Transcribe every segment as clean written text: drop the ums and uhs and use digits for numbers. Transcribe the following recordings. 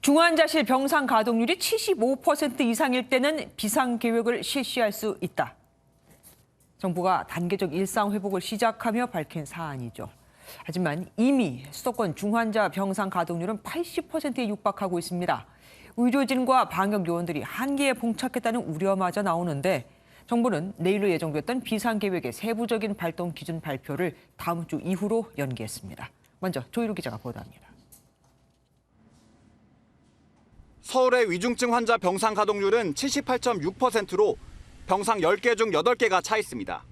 중환자실 병상 가동률이 75% 이상일 때는 비상계획을 실시할 수 있다. 정부가 단계적 일상 회복을 시작하며 밝힌 사안이죠. 하지만 이미 수도권 중환자 병상 가동률은 80%에 육박하고 있습니다. 의료진과 방역 요원들이 한계에 봉착했다는 우려마저 나오는데 정부는 내일로 예정됐던 비상계획의 세부적인 발동 기준 발표를 다음 주 이후로 연기했습니다. 먼저 조희루 기자가 보도합니다. 서울의 위중증 환자 병상 가동률은 78.6%로 병상 10개 중 8개가 차 있습니다.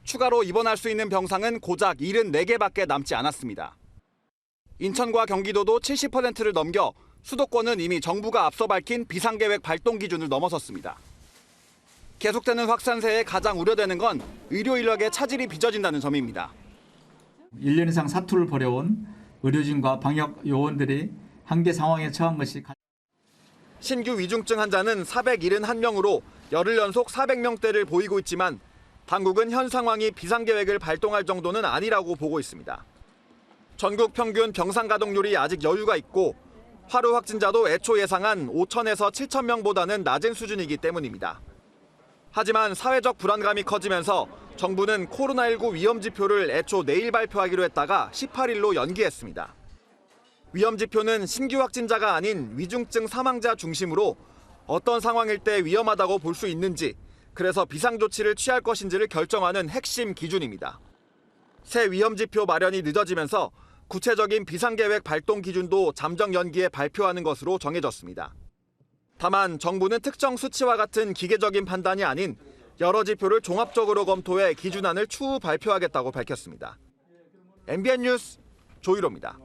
추가로 입원할 수 있는 병상은 고작 74개밖에 남지 않았습니다. 인천과 경기도도 70%를 넘겨 수도권은 이미 정부가 앞서 밝힌 비상계획 발동 기준을 넘어섰습니다. 계속되는 확산세에 가장 우려되는 건 의료 인력의 차질이 빚어진다는 점입니다. 1년 이상 사투를 벌여온 의료진과 방역 요원들이 한계 상황에 처한 것이 신규 위중증 환자는 471명으로 열흘 연속 400명대를 보이고 있지만 당국은 현 상황이 비상계획을 발동할 정도는 아니라고 보고 있습니다. 전국 평균 병상 가동률이 아직 여유가 있고 하루 확진자도 애초 예상한 5천에서 7천 명보다는 낮은 수준이기 때문입니다. 하지만 사회적 불안감이 커지면서 정부는 코로나19 위험지표를 애초 내일 발표하기로 했다가 18일로 연기했습니다. 위험지표는 신규 확진자가 아닌 위중증 사망자 중심으로 어떤 상황일 때 위험하다고 볼 수 있는지, 그래서 비상조치를 취할 것인지를 결정하는 핵심 기준입니다. 새 위험지표 마련이 늦어지면서 구체적인 비상계획 발동 기준도 잠정 연기에 발표하는 것으로 정해졌습니다. 다만 정부는 특정 수치와 같은 기계적인 판단이 아닌 여러 지표를 종합적으로 검토해 기준안을 추후 발표하겠다고 밝혔습니다. MBN 뉴스 조희로입니다.